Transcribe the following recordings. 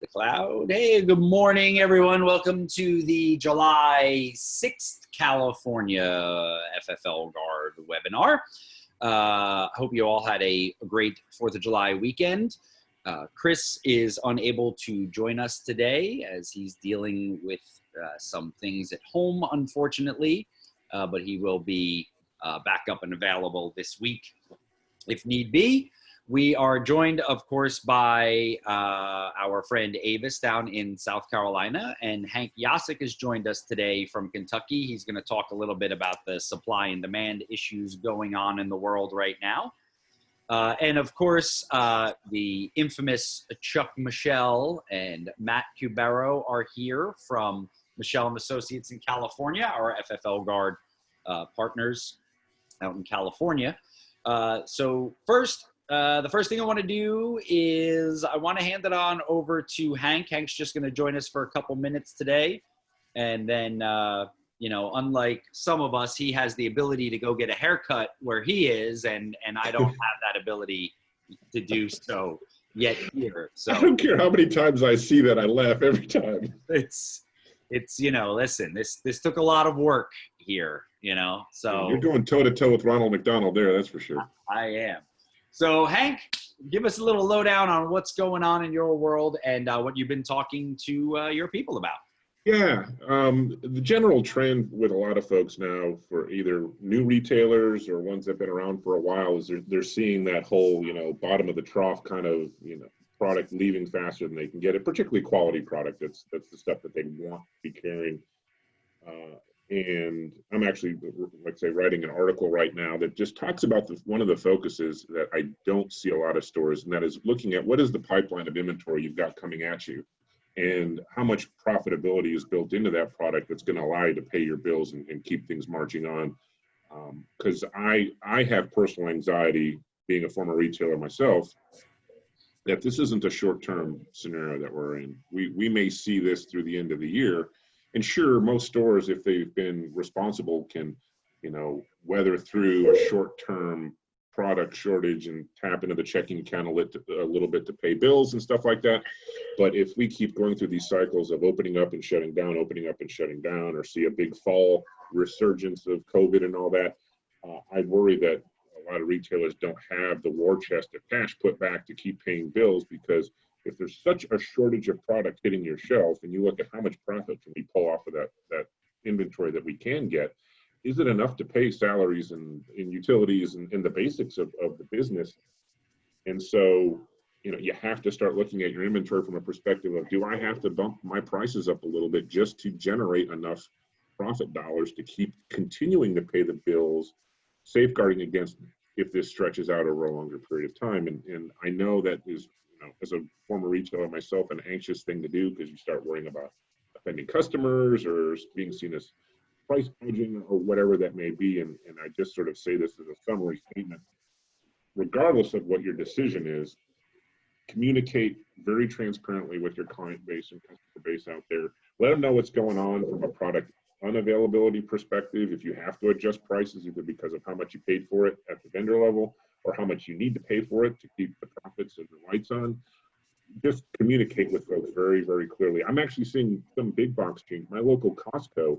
The cloud. Hey, good morning, everyone. Welcome to the July 6th California FFLGuard webinar. I hope you all had a great 4th of July weekend. Chris is unable to join us today as he's dealing with some things at home, unfortunately, but he will be back up and available this week if need be. We are joined, of course, by our friend Avis down in South Carolina, and Hank Yasik has joined us today from Kentucky. He's going to talk a little bit about the supply and demand issues going on in the world right now. And of course, the infamous Michele and Matt Cubiero are here from Michele Associates in California, our FFLGuard partners out in California. So first, the first thing I want to do is I want to hand it on over to Hank. Hank's just going to join us for a couple minutes today. And then, you know, unlike some of us, he has the ability to go get a haircut where he is, and I don't have that ability to do so yet here. So I don't care how many times I see that, I laugh every time. It's you know, listen, this took a lot of work here, you know. So you're going toe to toe with Ronald McDonald there, that's for sure. I am. So Hank, give us a little lowdown on what's going on in your world and what you've been talking to your people about. Yeah, the general trend with a lot of folks now for either new retailers or ones that have been around for a while is they're seeing that whole, you know, bottom of the trough kind of, you know, product leaving faster than they can get it, particularly quality product. That's the stuff that they want to be carrying. And I'm actually, like say, writing an article right now that just talks about one of the focuses that I don't see a lot of stores, and that is looking at what is the pipeline of inventory you've got coming at you and how much profitability is built into that product that's going to allow you to pay your bills and keep things marching on. Because I have personal anxiety, being a former retailer myself, that this isn't a short-term scenario that we're in. We may see this through the end of the year. And sure, most stores, if they've been responsible, can, you know, weather through a short-term product shortage and tap into the checking account a little bit to pay bills and stuff like that. But if we keep going through these cycles of opening up and shutting down, or see a big fall resurgence of COVID and all that, I worry that a lot of retailers don't have the war chest of cash put back to keep paying bills, because if there's such a shortage of product hitting your shelf and you look at how much profit can we pull off of that inventory that we can get, is it enough to pay salaries and utilities and the basics of the business? And so, you know, you have to start looking at your inventory from a perspective of, do I have to bump my prices up a little bit just to generate enough profit dollars to keep continuing to pay the bills, safeguarding against if this stretches out over a longer period of time? And I know that is, you know, as a former retailer myself, an anxious thing to do, because you start worrying about offending customers or being seen as price gouging or whatever that may be. And I just sort of say this as a summary statement. Regardless of what your decision is, communicate very transparently with your client base and customer base out there. Let them know what's going on from a product unavailability perspective. If you have to adjust prices, either because of how much you paid for it at the vendor level or how much you need to pay for it to keep the profits and the lights on, just communicate with folks very, very clearly. I'm actually seeing some big box chains. My local Costco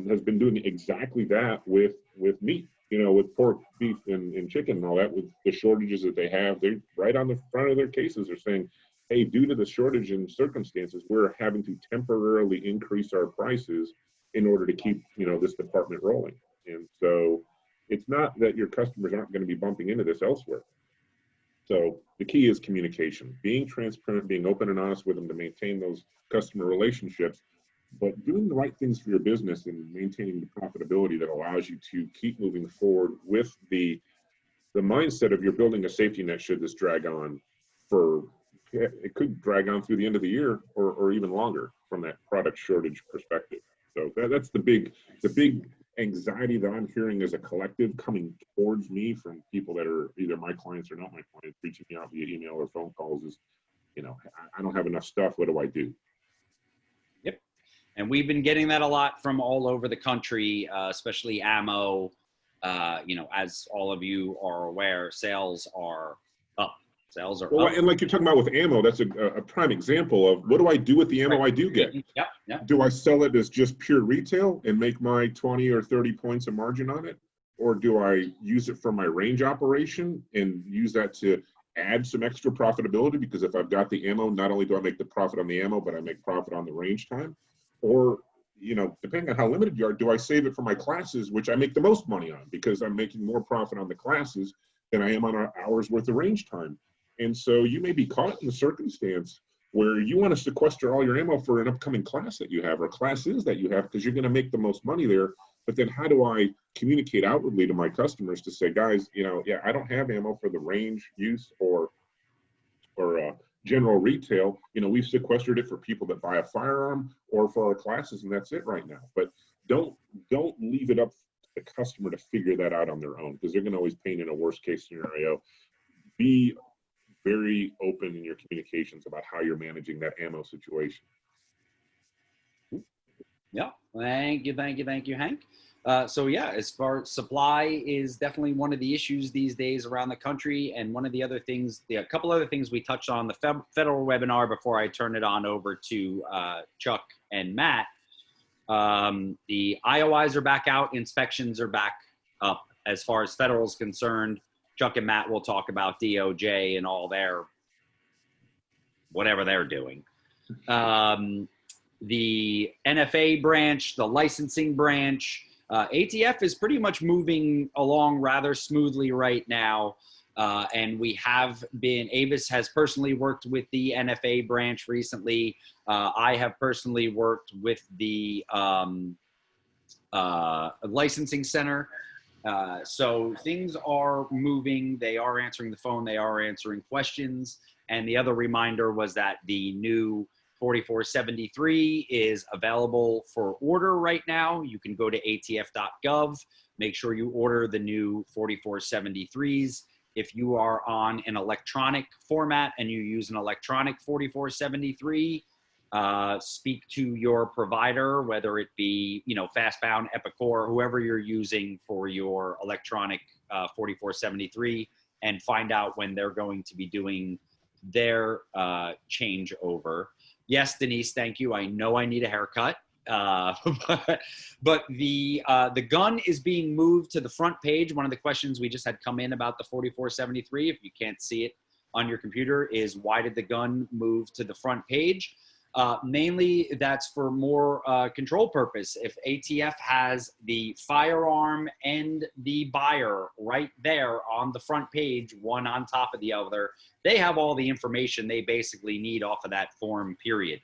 has been doing exactly that with meat, you know, with pork, beef, and chicken and all that. With the shortages that they have, they're right on the front of their cases. They're saying, hey, due to the shortage in circumstances, we're having to temporarily increase our prices in order to keep, you know, this department rolling. And so it's not that your customers aren't going to be bumping into this elsewhere. So the key is communication, being transparent, being open and honest with them to maintain those customer relationships, but doing the right things for your business and maintaining the profitability that allows you to keep moving forward with the mindset of you're building a safety net should this drag on for, it could drag on through the end of the year or even longer from that product shortage perspective. So that's the big anxiety that I'm hearing as a collective coming towards me from people that are either my clients or not my clients, reaching me out via email or phone calls is, you know, I don't have enough stuff. What do I do? Yep. And we've been getting that a lot from all over the country, especially ammo. You know, as all of you are aware, sales are up Sales are Well, up. and like you're talking about with ammo, that's a prime example of what do I do with the ammo I do get? Yep. Do I sell it as just pure retail and make my 20 or 30 points of margin on it? Or do I use it for my range operation and use that to add some extra profitability? Because if I've got the ammo, not only do I make the profit on the ammo, but I make profit on the range time. Or, you know, depending on how limited you are, do I save it for my classes, which I make the most money on because I'm making more profit on the classes than I am on our hours worth of range time. And so you may be caught in the circumstance where you want to sequester all your ammo for an upcoming class that you have or classes that you have because you're going to make the most money there. But then how do I communicate outwardly to my customers to say, guys, you know, yeah, I don't have ammo for the range use or general retail. You know, we've sequestered it for people that buy a firearm or for our classes, and that's it right now. But don't leave it up to the customer to figure that out on their own because they're going to always paint in a worst case scenario. Be very open in your communications about how you're managing that ammo situation. Yeah, thank you, Hank. So yeah, as far as supply is definitely one of the issues these days around the country, and one of the other things, a couple other things we touched on the federal webinar before I turn it on over to Chuck and Matt. The IOIs are back out, inspections are back up as far as federal is concerned. Chuck and Matt will talk about DOJ and all their whatever they're doing. The NFA branch, the licensing branch, ATF is pretty much moving along rather smoothly right now. And we have been, Avis has personally worked with the NFA branch recently. I have personally worked with the licensing center. So things are moving. They are answering the phone. They are answering questions. And the other reminder was that the new 4473 is available for order right now. You can go to atf.gov. Make sure you order the new 4473s. If you are on an electronic format and you use an electronic 4473, speak to your provider, whether it be, you know, Fastbound, Epicor, whoever you're using for your electronic 4473, and find out when they're going to be doing their changeover. Yes, Denise, thank you. I know I need a haircut. But the gun is being moved to the front page. One of the questions we just had come in about the 4473, if you can't see it on your computer, is why did the gun move to the front page? Mainly that's for more control purpose. If ATF has the firearm and the buyer right there on the front page, one on top of the other, they have all the information they basically need off of that form, period.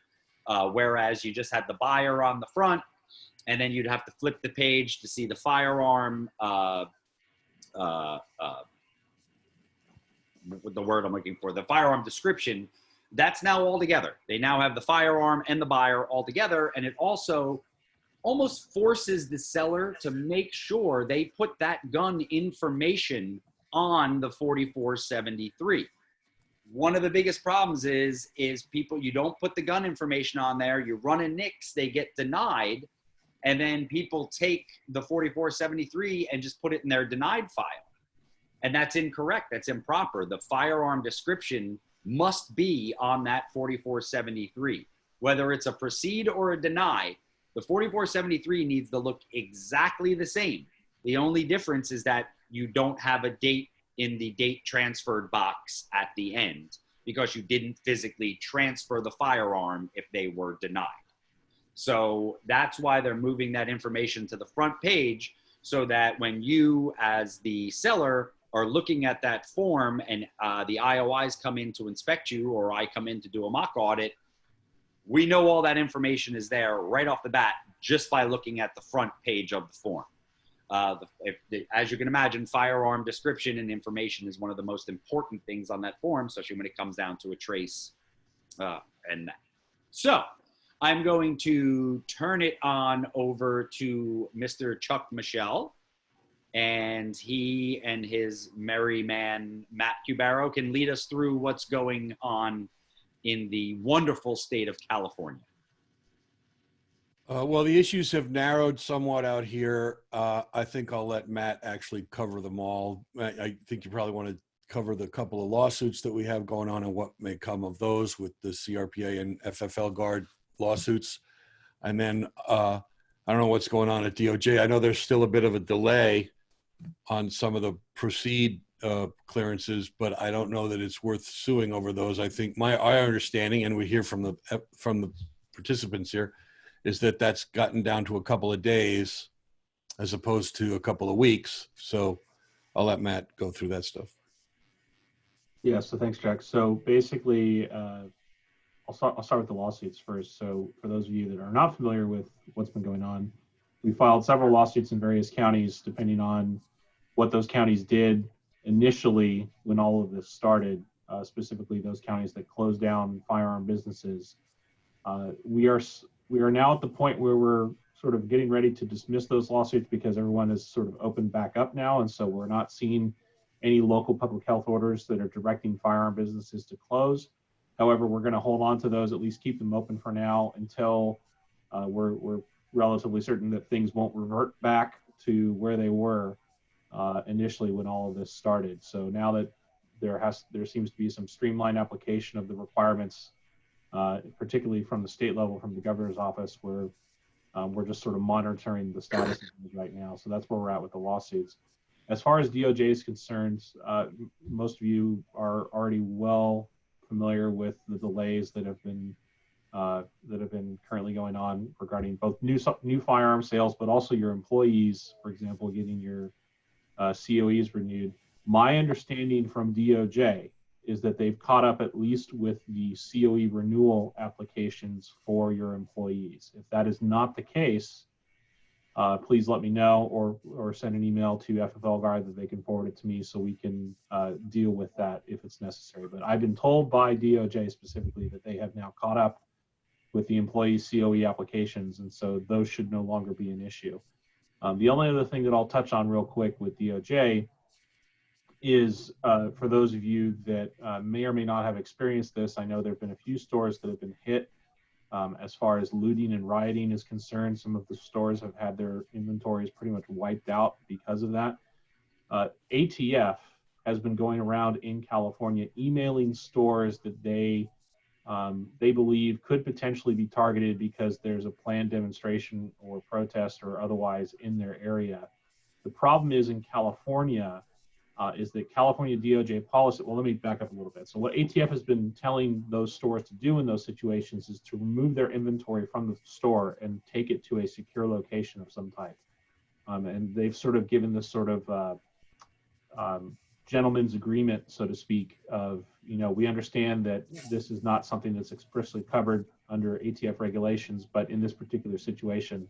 Whereas you just had the buyer on the front, and then you'd have to flip the page to see the firearm, the word I'm looking for, the firearm description. That's now all together. They now have the firearm and the buyer all together, and it also almost forces the seller to make sure they put that gun information on the 4473. One of the biggest problems is people, you don't put the gun information on there, you run a NICS, they get denied, and then people take the 4473 and just put it in their denied file. And that's incorrect, that's improper. The firearm description must be on that 4473. Whether it's a proceed or a deny, the 4473 needs to look exactly the same. The only difference is that you don't have a date in the date transferred box at the end because you didn't physically transfer the firearm if they were denied. So that's why they're moving that information to the front page, so that when you, as the seller, are looking at that form and the IOIs come in to inspect you, or I come in to do a mock audit, we know all that information is there right off the bat just by looking at the front page of the form. As you can imagine, firearm description and information is one of the most important things on that form, especially when it comes down to a trace and that. So I'm going to turn it on over to Mr. Chuck Michele, and he and his merry man, Matt Cubiero, can lead us through what's going on in the wonderful state of California. Well, the issues have narrowed somewhat out here. I think I'll let Matt actually cover them all. I think you probably want to cover the couple of lawsuits that we have going on and what may come of those with the CRPA and FFLGuard lawsuits. And then I don't know what's going on at DOJ. I know there's still a bit of a delay on some of the proceed clearances, but I don't know that it's worth suing over those. I think our understanding, and we hear from the participants here, is that that's gotten down to a couple of days as opposed to a couple of weeks. So I'll let Matt go through that stuff. Yeah, so thanks, Jack. So basically, I'll start with the lawsuits first. So for those of you that are not familiar with what's been going on, we filed several lawsuits in various counties, depending on what those counties did initially when all of this started, specifically those counties that closed down firearm businesses. We are now at the point where we're sort of getting ready to dismiss those lawsuits because everyone is sort of opened back up now, and so we're not seeing any local public health orders that are directing firearm businesses to close. However, we're going to hold on to those, at least keep them open for now until we're relatively certain that things won't revert back to where they were initially when all of this started. So now that there seems to be some streamlined application of the requirements, particularly from the state level, from the governor's office, where we're just sort of monitoring the status of things right now. So that's where we're at with the lawsuits. As far as DOJ is concerned, most of you are already well familiar with the delays that have been currently going on regarding both new firearm sales, but also your employees, for example, getting your COEs renewed. My understanding from DOJ is that they've caught up at least with the COE renewal applications for your employees. If that is not the case, please let me know or send an email to FFLGuard that they can forward it to me so we can deal with that if it's necessary. But I've been told by DOJ specifically that they have now caught up with the employee COE applications, and so those should no longer be an issue. The only other thing that I'll touch on real quick with DOJ is for those of you that may or may not have experienced this, I know there have been a few stores that have been hit as far as looting and rioting is concerned. Some of the stores have had their inventories pretty much wiped out because of that. ATF has been going around in California emailing stores that they believe could potentially be targeted because there's a planned demonstration or protest or otherwise in their area. The problem is in California is that California DOJ policy, well, let me back up a little bit. So what ATF has been telling those stores to do in those situations is to remove their inventory from the store and take it to a secure location of some type. And they've sort of given this sort of gentleman's agreement, so to speak, of, you know, we understand that this is not something that's expressly covered under ATF regulations, but in this particular situation,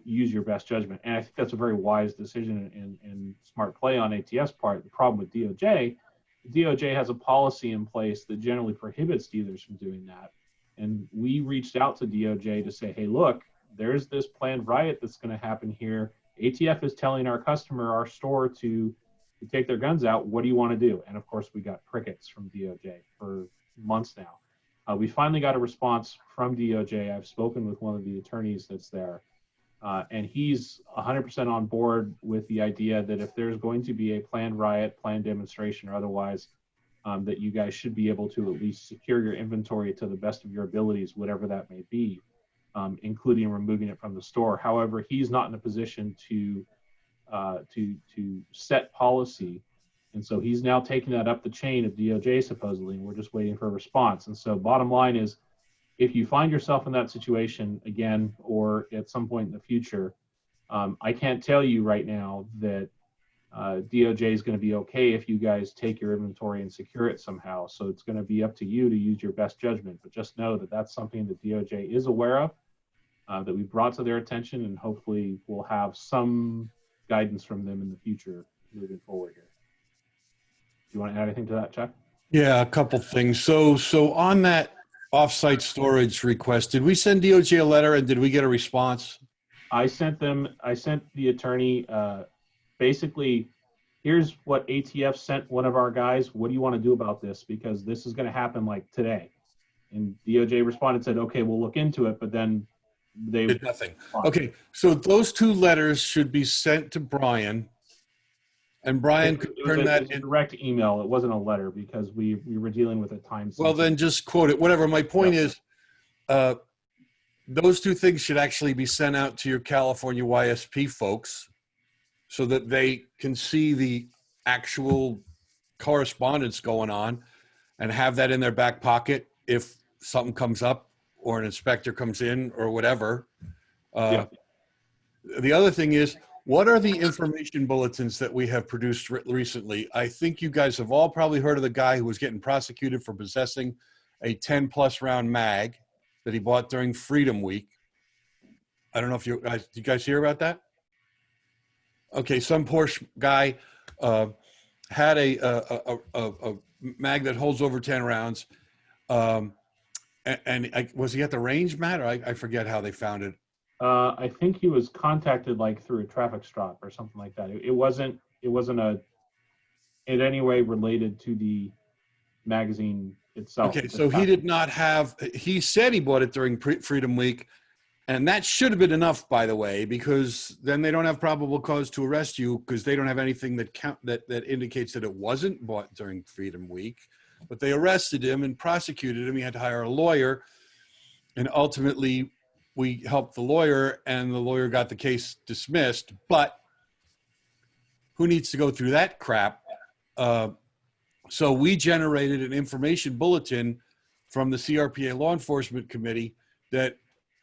use your best judgment. And I think that's a very wise decision and smart play on ATF's part. The problem with DOJ has a policy in place that generally prohibits dealers from doing that. And we reached out to DOJ to say, hey, look, there's this planned riot that's going to happen here. ATF is telling our customer, our store, to take their guns out. What do you want to do? And of course, we got crickets from DOJ for months now. We finally got a response from DOJ. I've spoken with one of the attorneys that's there. And he's 100% on board with the idea that if there's going to be a planned riot, planned demonstration, or otherwise, that you guys should be able to at least secure your inventory to the best of your abilities, whatever that may be, including removing it from the store. However, he's not in a position to set policy. And so he's now taking that up the chain of DOJ, supposedly, and we're just waiting for a response. And so bottom line is, if you find yourself in that situation again, or at some point in the future, I can't tell you right now that DOJ is going to be okay if you guys take your inventory and secure it somehow. So it's going to be up to you to use your best judgment. But just know that that's something that DOJ is aware of, that we brought to their attention, and hopefully we'll have some guidance from them in the future moving forward here. Do you want to add anything to that, Chuck? Yeah, a couple things. So on that off-site storage request, did we send DOJ a letter and did we get a response? I sent the attorney, basically, here's what ATF sent one of our guys. What do you want to do about this? Because this is going to happen like today. And DOJ responded, said, okay, we'll look into it. But then they did nothing. Okay, so those two letters should be sent to Brian, And Brian could turn that a in. direct email. It wasn't a letter because we were dealing with a time. Well, then just quote it. Whatever. My point is, those two things should actually be sent out to your California YSP folks so that they can see the actual correspondence going on and have that in their back pocket if something comes up or an inspector comes in or whatever. The other thing is, what are the information bulletins that we have produced recently? I think you guys have all probably heard of the guy who was getting prosecuted for possessing a 10-plus round mag that he bought during Freedom Week. I don't know if did you guys hear about that? Okay, some Porsche guy had a mag that holds over 10 rounds. Was he at the range, Matt? Or I forget how they found it. I think he was contacted like through a traffic stop or something like that. It wasn't in any way related to the magazine itself. Okay, so he did not have. He said he bought it during Freedom Week, and that should have been enough, by the way, because then they don't have probable cause to arrest you because they don't have anything that indicates that it wasn't bought during Freedom Week. But they arrested him and prosecuted him. He had to hire a lawyer, and ultimately we helped the lawyer, and the lawyer got the case dismissed. But who needs to go through that crap? So we generated an information bulletin from the CRPA Law Enforcement Committee that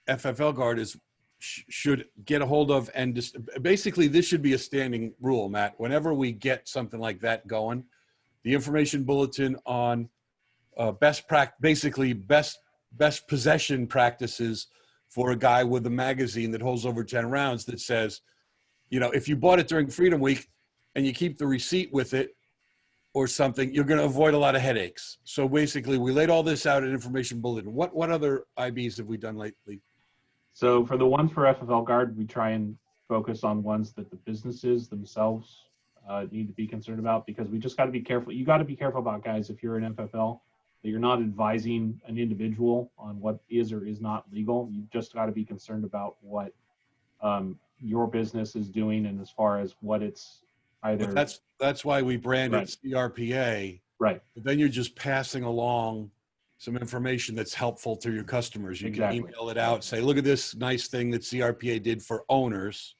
FFLGuard should get a hold of. And basically, this should be a standing rule, Matt. Whenever we get something like that going, the information bulletin on best possession practices for a guy with a magazine that holds over 10 rounds that says, if you bought it during Freedom Week and you keep the receipt with it or something, you're going to avoid a lot of headaches. So basically, we laid all this out in information bulletin. What other IBs have we done lately? So for the ones for FFLGuard, we try and focus on ones that the businesses themselves need to be concerned about, because we just got to be careful. You got to be careful about, guys, if you're an FFL, that you're not advising an individual on what is or is not legal. You just got to be concerned about what your business is doing, and as far as what it's either. But that's why we branded CRPA. Right. But then you're just passing along some information that's helpful to your customers. You can email it out, say, look at this nice thing that CRPA did for owners,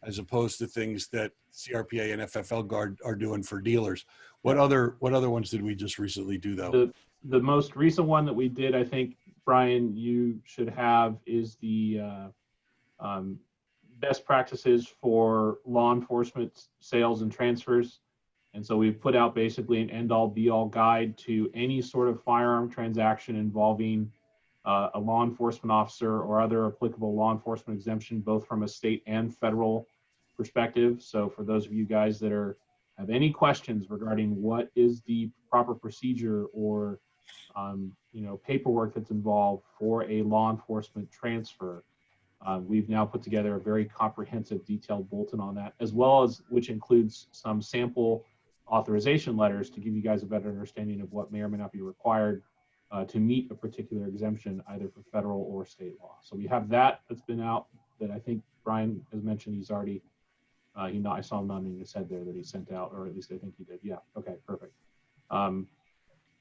as opposed to things that CRPA and FFLGuard are doing for dealers. What other ones did we just recently do, though? The most recent one that we did, I think, Brian, you should have, is the best practices for law enforcement sales and transfers. And so we've put out basically an end-all be-all guide to any sort of firearm transaction involving a law enforcement officer or other applicable law enforcement exemption, both from a state and federal perspective. So for those of you guys that have any questions regarding what is the proper procedure or paperwork that's involved for a law enforcement transfer, we've now put together a very comprehensive, detailed bulletin on that, as well as which includes some sample authorization letters to give you guys a better understanding of what may or may not be required to meet a particular exemption, either for federal or state law. So we have that's been out, that I think Brian has mentioned he's already, I saw him nodding his head there, that he sent out, or at least I think he did. Yeah, okay, perfect. And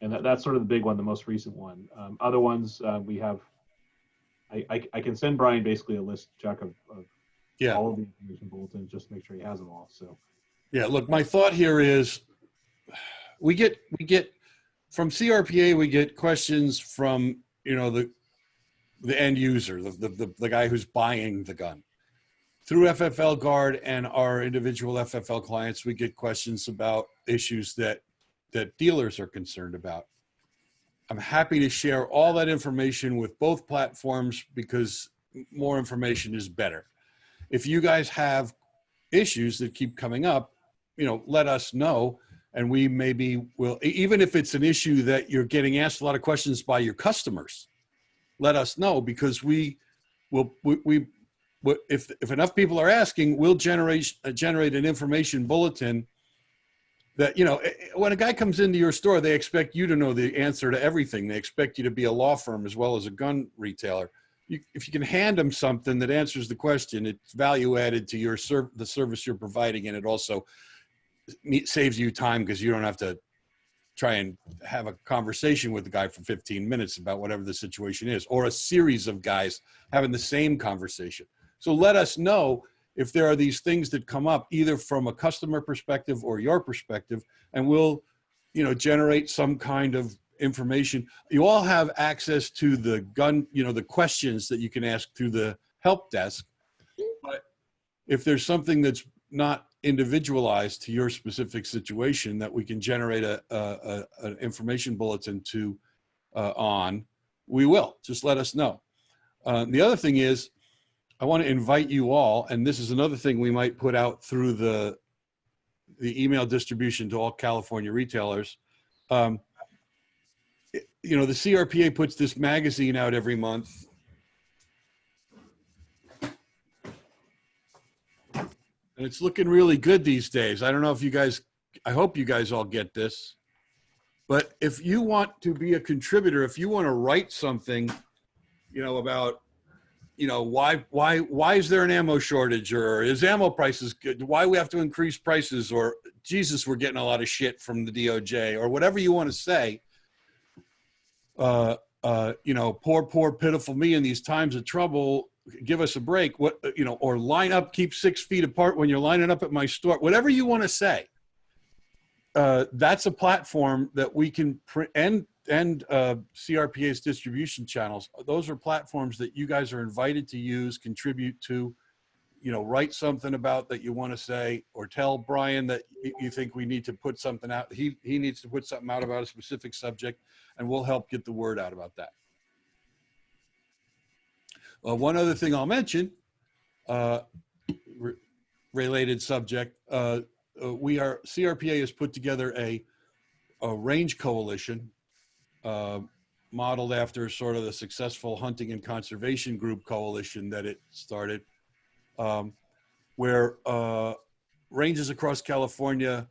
that's sort of the big one, the most recent one. Other ones we have, I can send Brian basically a list, Chuck, of all of the information bulletins, just to make sure he has them all. So, yeah, look, my thought here is we get from CRPA, we get questions from, the end user, the guy who's buying the gun. Through FFLGuard and our individual FFL clients, we get questions about issues that dealers are concerned about. I'm happy to share all that information with both platforms because more information is better. If you guys have issues that keep coming up, let us know, and we maybe will, even if it's an issue that you're getting asked a lot of questions by your customers, let us know, because if enough people are asking, we'll generate an information bulletin that, when a guy comes into your store, they expect you to know the answer to everything. They expect you to be a law firm as well as a gun retailer. If you can hand them something that answers the question, it's value added to the service you're providing, and it also saves you time because you don't have to try and have a conversation with the guy for 15 minutes about whatever the situation is, or a series of guys having the same conversation. So let us know if there are these things that come up, either from a customer perspective or your perspective, and we'll, generate some kind of information. You all have access to the the questions that you can ask through the help desk. But if there's something that's not individualized to your specific situation that we can generate an information bulletin to on, we will. Just let us know. The other thing is, I want to invite you all, and this is another thing we might put out through the email distribution to all California retailers. The CRPA puts this magazine out every month. And it's looking really good these days. I don't know if you guys, I hope you guys all get this. But if you want to be a contributor, if you want to write something, about, why is there an ammo shortage, or is ammo prices good? Why we have to increase prices, or Jesus, we're getting a lot of shit from the DOJ, or whatever you want to say. Poor, pitiful me in these times of trouble. Give us a break. Or line up, keep 6 feet apart when you're lining up at my store. Whatever you want to say. That's a platform that we can print, and CRPA's distribution channels. Those are platforms that you guys are invited to use, contribute to, write something about that you want to say, or tell Brian that you think we need to put something out. He needs to put something out about a specific subject, and we'll help get the word out about that. One other thing I'll mention, related subject, CRPA has put together a range coalition modeled after sort of the successful hunting and conservation group coalition that it started, where ranges across California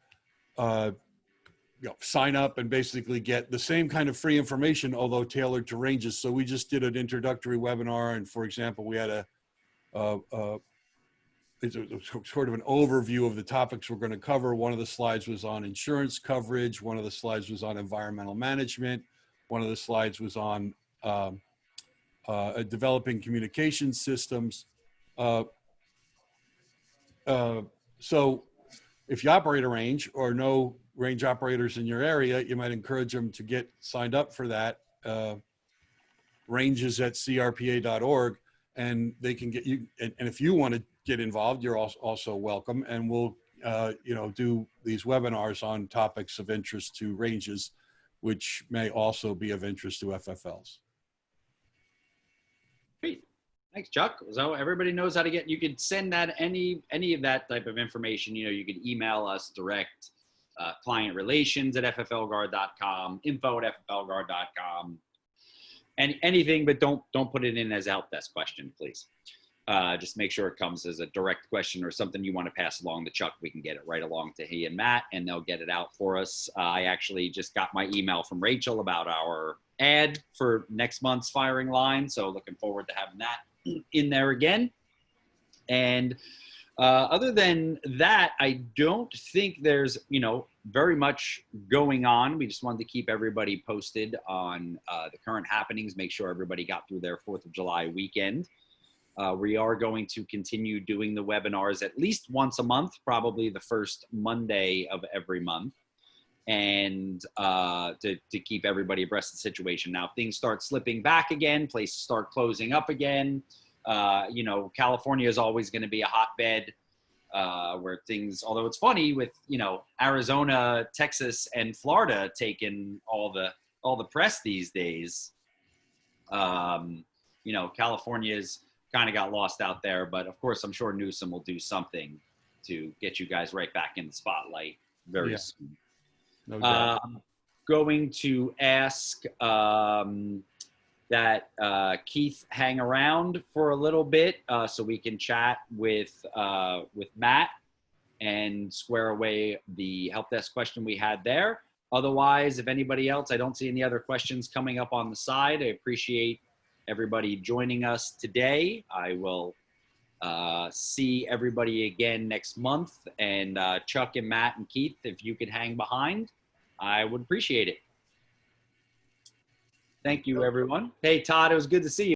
sign up and basically get the same kind of free information, although tailored to ranges. So we just did an introductory webinar, and for example, we had it's sort of an overview of the topics we're going to cover. One of the slides was on insurance coverage. One of the slides was on environmental management. One of the slides was on developing communication systems. So if you operate a range or know range operators in your area, you might encourage them to get signed up for that. ranges@crpa.org, and they can get you. And if you want to get involved, you're also welcome. And we'll, do these webinars on topics of interest to ranges, which may also be of interest to FFLs. Great. Thanks, Chuck. So everybody knows how to get, you could send that any of that type of information. You could email us direct, client relations at fflguard.com, info@fflguard.com, and anything, but don't put it in as a help desk question, please. Just make sure it comes as a direct question or something you want to pass along to Chuck. We can get it right along to he and Matt, and they'll get it out for us. I actually just got my email from Rachel about our ad for next month's firing line, so looking forward to having that in there again. And other than that, I don't think there's, very much going on. We just wanted to keep everybody posted on the current happenings, make sure everybody got through their 4th of July weekend. We are going to continue doing the webinars at least once a month, probably the first Monday of every month, and to keep everybody abreast of the situation. Now, if things start slipping back again, places start closing up again, California is always going to be a hotbed where things, although it's funny with, Arizona, Texas, and Florida taking all the press these days, California's kind of got lost out there, but of course, I'm sure Newsom will do something to get you guys right back in the spotlight very soon. No doubt. Going to ask that Keith hang around for a little bit so we can chat with Matt and square away the help desk question we had there. Otherwise, if anybody else, I don't see any other questions coming up on the side. I appreciate everybody joining us today. I will see everybody again next month. And Chuck and Matt and Keith, if you could hang behind, I would appreciate it. Thank you, everyone. Hey, Todd, it was good to see you.